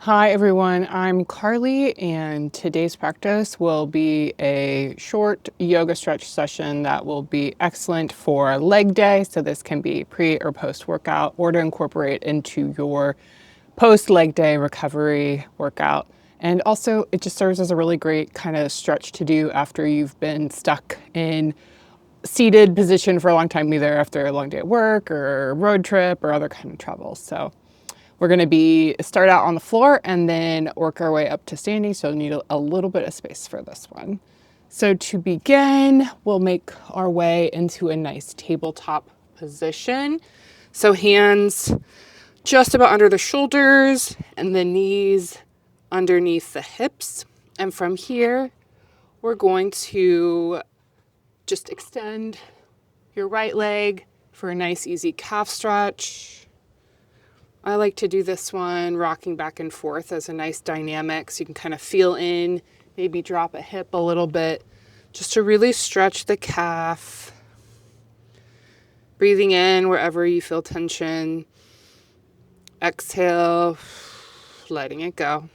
Hi everyone, I'm Carly, and today's practice will be a short yoga stretch session that will be excellent for leg day. So this can be pre or post workout, or to incorporate into your post leg day recovery workout. And also it just serves as a really great kind of stretch to do after you've been stuck in seated position for a long time, either after a long day at work or road trip or other kind of travel. So we're going to be start out on the floor and then work our way up to standing. So you'll need a little bit of space for this one. So to begin, we'll make our way into a nice tabletop position. So hands just about under the shoulders and the knees underneath the hips. And from here, we're going to just extend your right leg for a nice easy calf stretch. I like to do this one rocking back and forth as a nice dynamic, so you can kind of feel in, maybe drop a hip a little bit, just to really stretch the calf. Breathing in wherever you feel tension. Exhale, letting it go.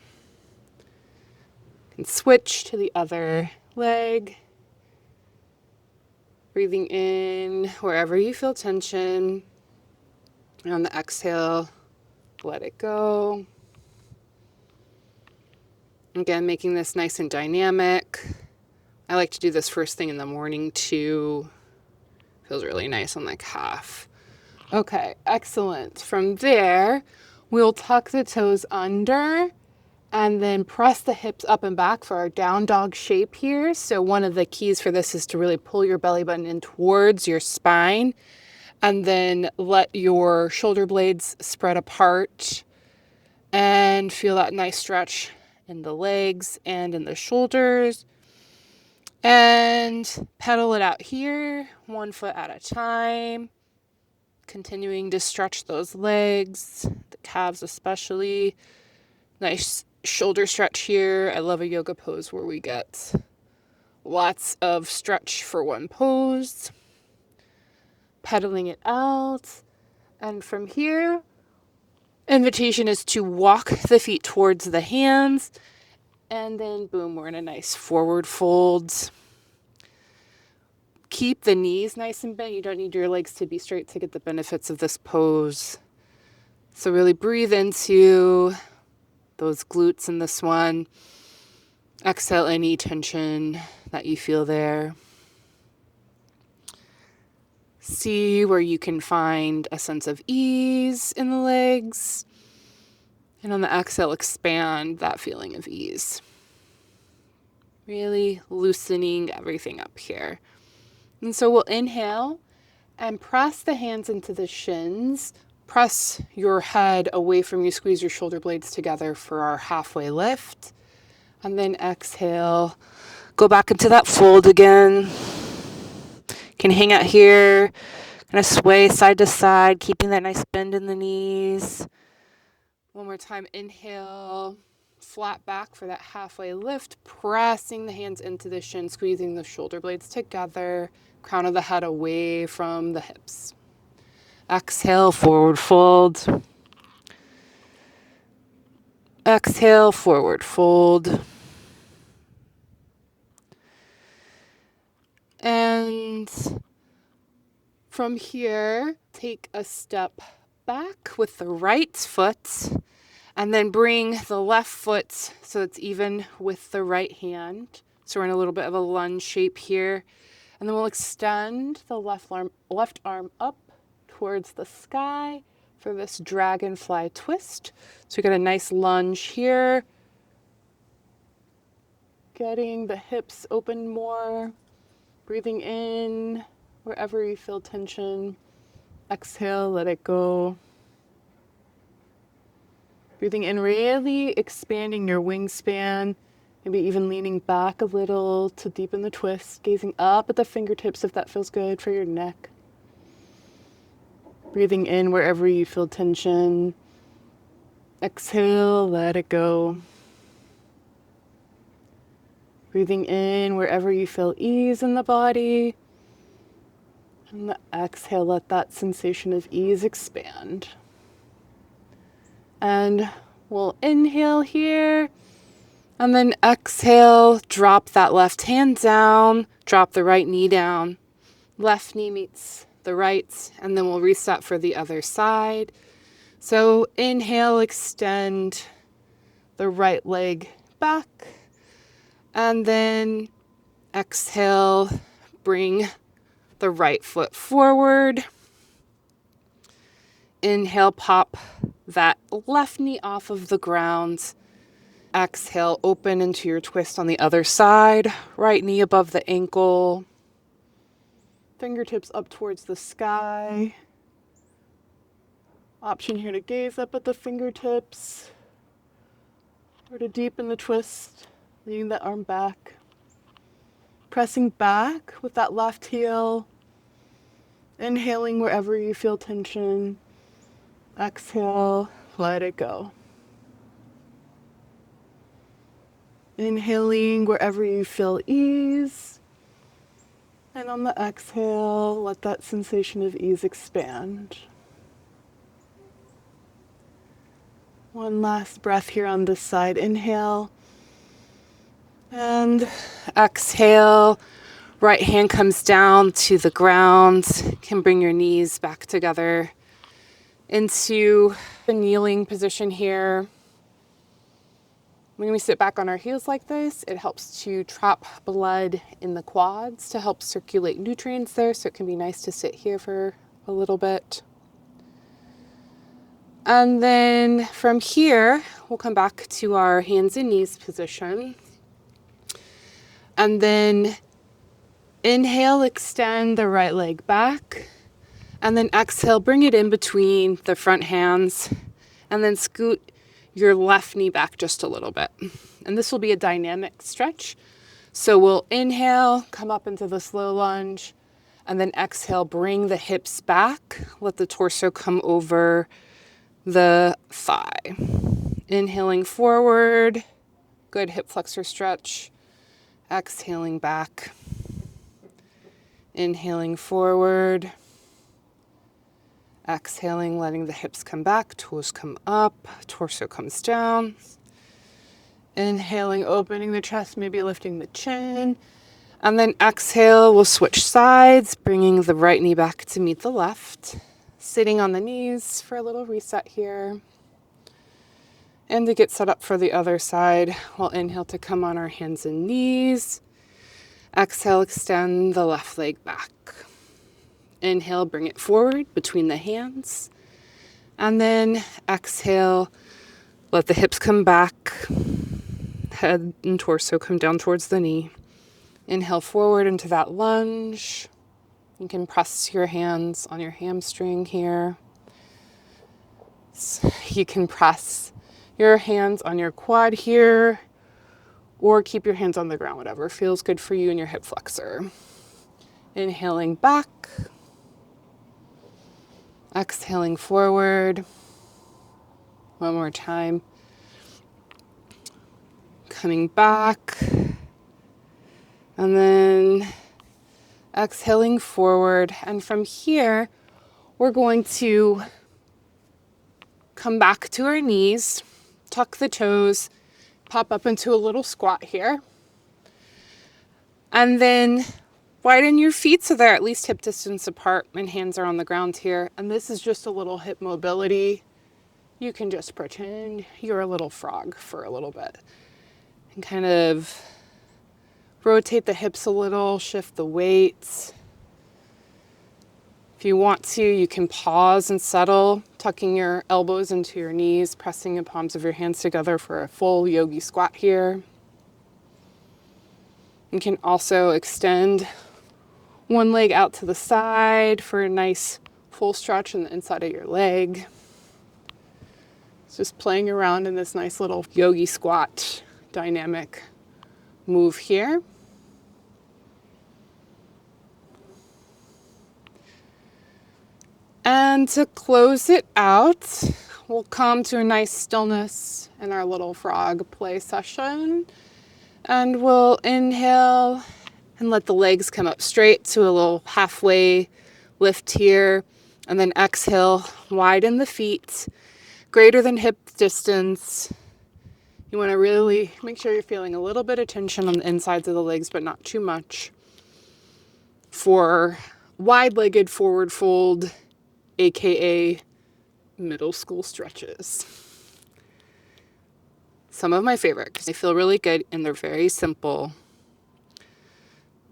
And switch to the other leg. Breathing in wherever you feel tension. And on the exhale, let it go. Again, making this nice and dynamic. I like to do this first thing in the morning too. Feels really nice on the calf. Okay, excellent. From there, we'll tuck the toes under and then press the hips up and back for our down dog shape here. So one of the keys for this is to really pull your belly button in towards your spine and then let your shoulder blades spread apart and feel that nice stretch in the legs and in the shoulders. And pedal it out here, 1 foot at a time. Continuing to stretch those legs, the calves especially. Nice shoulder stretch here. I love a yoga pose where we get lots of stretch for one pose. Pedaling it out. And from here, invitation is to walk the feet towards the hands. And then boom, we're in a nice forward fold. Keep the knees nice and bent. You don't need your legs to be straight to get the benefits of this pose. So really breathe into those glutes in this one. Exhale any tension that you feel there. See where you can find a sense of ease in the legs. And on the exhale, expand that feeling of ease. Really loosening everything up here. And so we'll inhale and press the hands into the shins. Press your head away from you. Squeeze your shoulder blades together for our halfway lift. And then exhale. Go back into that fold again. Can hang out here. Kind of sway side to side, keeping that nice bend in the knees. One more time. Inhale. Flat back for that halfway lift. Pressing the hands into the shin. Squeezing the shoulder blades together. Crown of the head away from the hips. Exhale, forward fold. Exhale, forward fold. And from here, take a step back with the right foot and then bring the left foot so it's even with the right hand. So we're in a little bit of a lunge shape here. And then we'll extend the left arm up towards the sky for this dragonfly twist. So we got a nice lunge here. Getting the hips open more. Breathing in wherever you feel tension. Exhale, let it go. Breathing in, really expanding your wingspan. Maybe even leaning back a little to deepen the twist. Gazing up at the fingertips if that feels good for your neck. Breathing in wherever you feel tension. Exhale, let it go. Breathing in wherever you feel ease in the body. And the exhale, let that sensation of ease expand. And We'll inhale here, and then exhale, drop that left hand down, drop the right knee down. Left knee meets the right, and then we'll reset for the other side. So inhale, extend the right leg back, and then exhale, bring the right foot forward. Inhale, pop that left knee off of the ground. Exhale, open into your twist on the other side. Right knee above the ankle. Fingertips up towards the sky. Option here to gaze up at the fingertips or to deepen the twist, leaning the arm back. Pressing back with that left heel. Inhaling wherever you feel tension. Exhale, let it go. Inhaling wherever you feel ease. And on the exhale, let that sensation of ease expand. One last breath here on this side. Inhale. And exhale. Right hand comes down to the ground. You can bring your knees back together into the kneeling position here. When we sit back on our heels like this, it helps to trap blood in the quads to help circulate nutrients there, so it can be nice to sit here for a little bit. And then from here, we'll come back to our hands and knees position. And then inhale, extend the right leg back. And then exhale, bring it in between the front hands. And then scoot your left knee back just a little bit. And this will be a dynamic stretch. So we'll inhale, come up into the slow lunge. And then exhale, bring the hips back. Let the torso come over the thigh. Inhaling forward. Good hip flexor stretch. Exhaling back. Inhaling forward. Exhaling, letting the hips come back, toes come up, torso comes down. Inhaling, opening the chest, maybe lifting the chin. And then exhale, we'll switch sides, bringing the right knee back to meet the left. Sitting on the knees for a little reset here. And to get set up for the other side, we'll inhale to come on our hands and knees. Exhale, extend the left leg back. Inhale, bring it forward between the hands. And then exhale, let the hips come back. Head and torso come down towards the knee. Inhale forward into that lunge. You can press your hands on your hamstring here. So you can press your hands on your quad here, or keep your hands on the ground, whatever feels good for you and your hip flexor. Inhaling back. Exhaling forward. One more time. Coming back. And then exhaling forward. And from here, we're going to come back to our knees, tuck the toes, pop up into a little squat here. And then widen your feet so they're at least hip distance apart and hands are on the ground here. And this is just a little hip mobility. You can just pretend you're a little frog for a little bit. And kind of rotate the hips a little, shift the weights. If you want to, you can pause and settle, tucking your elbows into your knees, pressing the palms of your hands together for a full yogi squat here. You can also extend one leg out to the side for a nice full stretch in the inside of your leg. It's just playing around in this nice little yogi squat dynamic move here. And to close it out, we'll come to a nice stillness in our little frog play session. And we'll inhale and let the legs come up straight to a little halfway lift here. And then exhale, widen the feet. greater than hip distance. You want to really make sure you're feeling a little bit of tension on the insides of the legs, but not too much. For wide-legged forward fold, aka middle school stretches. Some of my favorite because they feel really good and they're very simple.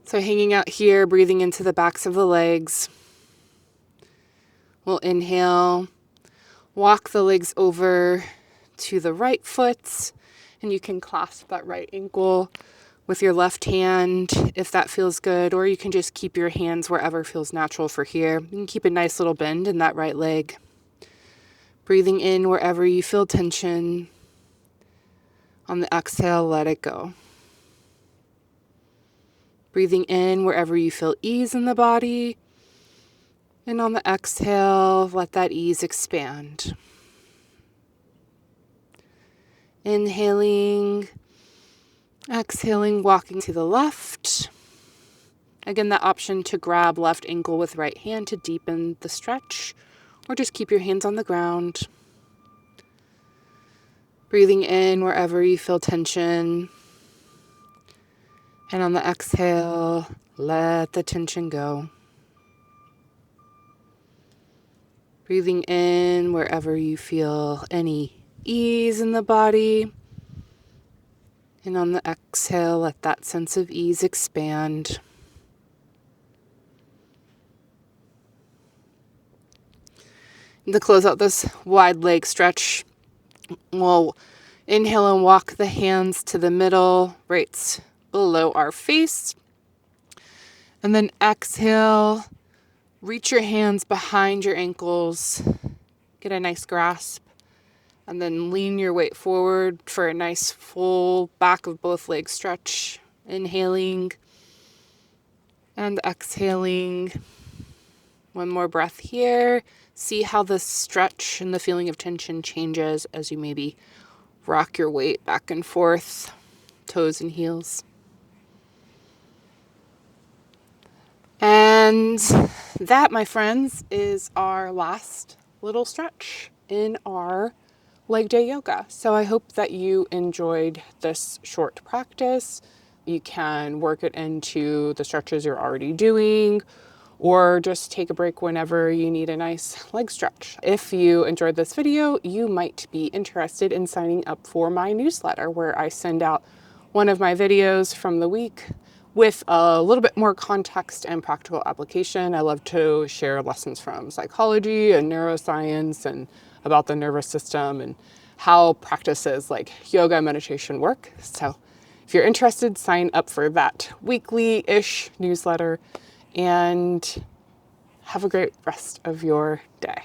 So hanging out here, breathing into the backs of the legs. We'll inhale, walk the legs over to the right foot, and you can clasp that right ankle with your left hand if that feels good, or you can just keep your hands wherever feels natural for here. You can keep a nice little bend in that right leg. Breathing in wherever you feel tension. On the exhale, let it go. Breathing in wherever you feel ease in the body. And on the exhale, let that ease expand. Inhaling, exhaling, walking to the left. Again, that option to grab left ankle with right hand to deepen the stretch, or just keep your hands on the ground. Breathing in wherever you feel tension. And on the exhale, let the tension go. Breathing in wherever you feel any ease in the body. And on the exhale, let that sense of ease expand. And to close out this wide leg stretch, we'll inhale and walk the hands to the middle, right below our face. And then exhale, reach your hands behind your ankles, get a nice grasp, and then lean your weight forward for a nice full back of both legs stretch. Inhaling and exhaling. One more breath here. See how the stretch and the feeling of tension changes as you maybe rock your weight back and forth, toes and heels. And that, my friends, is our last little stretch in our leg day yoga. So I hope that you enjoyed this short practice. You can work it into the stretches you're already doing, or just take a break whenever you need a nice leg stretch. If you enjoyed this video, you might be interested in signing up for my newsletter, where I send out one of my videos from the week with a little bit more context and practical application. I love to share lessons from psychology and neuroscience and about the nervous system and how practices like yoga and meditation work. So if you're interested, sign up for that weekly-ish newsletter and have a great rest of your day.